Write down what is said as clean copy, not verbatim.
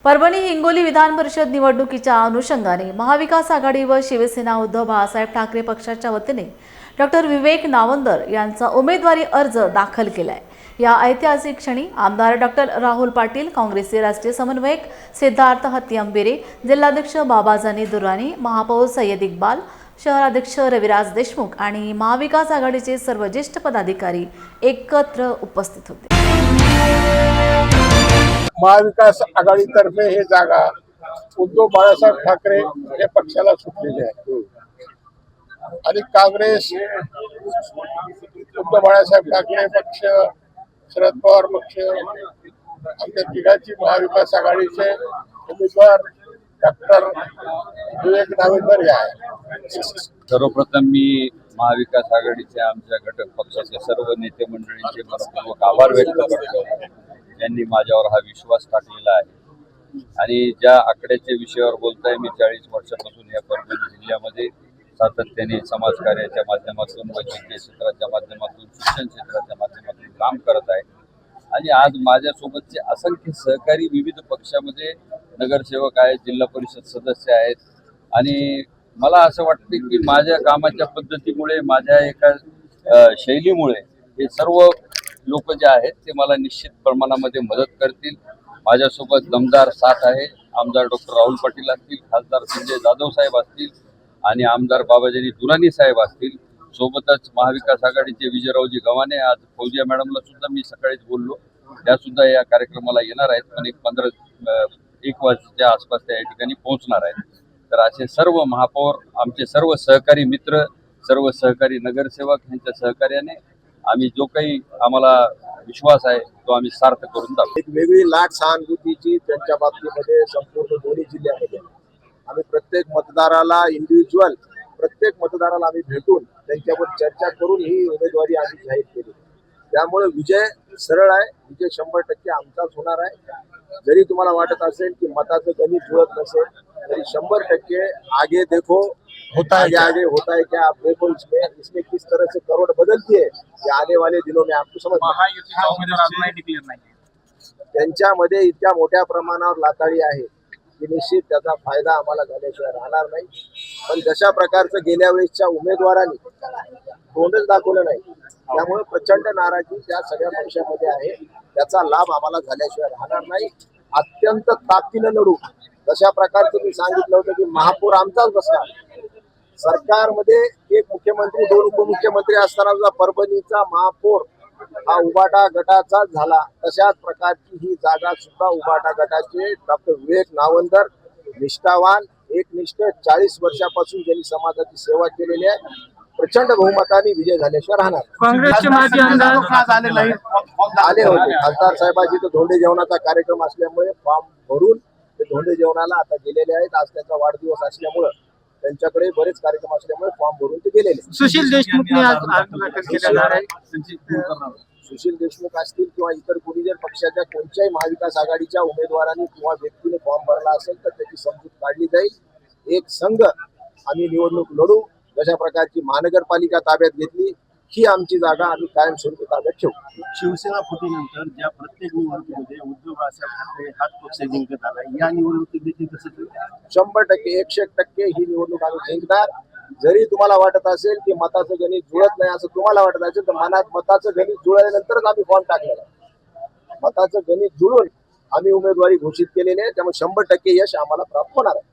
परभणी हिंगोली विधान परिषद निवडणुकीच्या अनुषंगाने महाविकास आघाडी व शिवसेना उद्धव बाळासाहेब ठाकरे पक्षाच्या वतीने डॉक्टर विवेक नावंदर यांचा उमेदवारी अर्ज दाखल केलाय। या ऐतिहासिक क्षणी आमदार डॉक्टर राहुल पाटील, काँग्रेसचे राष्ट्रीय समन्वयक सिद्धार्थ हत्तीअंबेरे, जिल्हाध्यक्ष बाबाजानी दुर्राणी, महापौर सय्यद इक्बाल, शहराध्यक्ष रविराज देशमुख आणि महाविकास आघाडीचे सर्व ज्येष्ठ पदाधिकारी एकत्र उपस्थित होते। महाविकास आघाडीतर्फे हे जागा उद्धव बाळासाहेब ठाकरे या पक्षाला सुटलेली आहे आणि काँग्रेस, उद्धव बाळासाहेब ठाकरे पक्ष, शरद पवार पक्ष, आमच्या तिघांची महाविकास आघाडीचे उमेदवार डॉक्टर विवेक नावंदर हे आहे। सर्वप्रथम मी महाविकास आघाडीचे आमच्या घटक पक्षाचे सर्व नेते मंडळींचे मनपूर्वक आभार व्यक्त करतो। त्यांनी माझ्यावर हा विश्वास टाकलेला आहे आणि ज्या आकड्याच्या विषयावर बोलताय, मी 40 वर्षापासून या परभणी जिल्ह्यामध्ये सातत्याने समाजकार्याच्या माध्यमातून, वैद्यकीय क्षेत्राच्या माध्यमातून, शिक्षण क्षेत्राच्या माध्यमातून काम करत आहे आणि आज माझ्यासोबतचे असंख्य सहकारी विविध पक्षामध्ये नगरसेवक आहेत, जिल्हा परिषद सदस्य आहेत आणि मला असं वाटतं की माझ्या कामाच्या पद्धतीमुळे, माझ्या एका शैलीमुळे हे सर्व लोक जे आहेत ते मला निश्चित प्रमाणामध्ये मदत करतील। माझ्यासोबत दमदार साथ आहे। आमदार डॉक्टर राहुल पाटील असतील, खासदार संजय जाधव साहेब असतील आणि आमदार बाबाजानी दुर्राणी साहेब असतील। सोबतच महाविकास आघाडीचे विजयरावजी गव्हाणे, आज फौजिया मॅडमला सुद्धा मी सकाळीच बोललो, त्या सुद्धा या कार्यक्रमाला येणार आहेत, पण 1 वाजच्या आसपास त्या ठिकाणी पोहोचणार आहेत। तर असे सर्व महापौर, आमचे सर्व सहकारी मित्र, सर्व सहकारी नगरसेवक यांच्या सहकार्याने आम्ही जो काही आम्हाला विश्वास आहे तो आम्ही सार्थ करून दाखवू। एक वेगळी लाट सहानुभूतीची त्यांच्या बाबतीमध्ये संपूर्ण दोन्ही जिल्ह्यामध्ये आम्ही प्रत्येक मतदाराला इंडिव्हिज्युअल, प्रत्येक मतदाराला आम्ही भेटून त्यांच्यावर चर्चा करून ही उमेदवारी आम्ही जाहीर केली। त्यामुळे विजय सरळ आहे, विजय 100% आमचाच होणार आहे। जरी तुम्हाला वाटत असेल की मताचं गणित जुळत नसेल तरी 100% आगे देखो आगे होता है क्या, आप देखो इसमें किस तरह से करोड़ बदलती है, ये आने वाले दिनों में आपको समझ त्यांच्यामध्ये इतक्या मोठ्या प्रमाणावर लाताळी आहे की निश्चित त्याचा फायदा आम्हाला झाल्याशिवाय राहणार नाही। पण जशा प्रकारचं गेल्या वेळेसच्या उमेदवारांनी तोंडच दाखवलं नाही, त्यामुळे प्रचंड नाराजी त्या सगळ्या पक्षामध्ये आहे। त्याचा लाभ आम्हाला झाल्याशिवाय राहणार नाही। अत्यंत ताकदीने लढू। तशा प्रकारचं मी सांगितलं होतं की महापौर आमचाच बसणार। सरकारमध्ये एक मुख्यमंत्री, 2 उपमुख्यमंत्री असताना सुद्धा परभणीचा महापौर हा उबाटा गटाचा झाला, तशाच प्रकारची ही जागा सुद्धा उबाटा गटाचे डॉक्टर विवेक नावंदर, निष्ठावान, एकनिष्ठ, 40 वर्षापासून ज्यांनी समाजाची सेवा केलेली आहे, प्रचंड बहुमताने विजय झाल्याशिवाय राहणार। काँग्रेसचे माजी आमदार आले होते खासदार साहेबांची, तर धोंडे जेवणाचा कार्यक्रम असल्यामुळे फॉर्म भरून ते धोंडे जेवणाला आता गेलेले आहेत। आज त्यांचा वाढदिवस असल्यामुळे त्यांच्याकडे बरेच कार्यक्रम असल्यामुळे फॉर्म भरून ते गेलेले। सुशील देशमुखने सुशील देशमुख असतील किंवा इतर कोणी जर पक्षाच्या कोणत्याही महाविकास आघाडीच्या उमेदवारांनी किंवा व्यक्तीने फॉर्म भरला असेल तर त्याची समजूत काढली जाईल। एक संघ आम्ही निवडणूक लढू। जशा प्रकारची महानगरपालिका ताब्यात घेतली, ही आमची जागा आम्ही कायमस्वरूपी ताब्यात ठेवू। शिवसेना फुटीनंतर ज्या प्रत्येक निवडणुकीमध्ये उद्धव बाळासाहेब ठाकरे हाच पक्ष जिंकत आला, या निवडणुकीत देखील तसंच 100%, 101% ही निवडणूक आम्ही जिंकणार। जरी तुम्हाला वाटत असेल की मताचं गणित जुळत नाही असं तुम्हाला वाटत असेल तर मनात मताचं गणित जुळल्यानंतरच आम्ही फॉर्म टाकलेला आहे। मताचं गणित जुळून आम्ही उमेदवारी घोषित केलेली आहे, त्यामुळे 100% यश आम्हाला प्राप्त होणार आहे।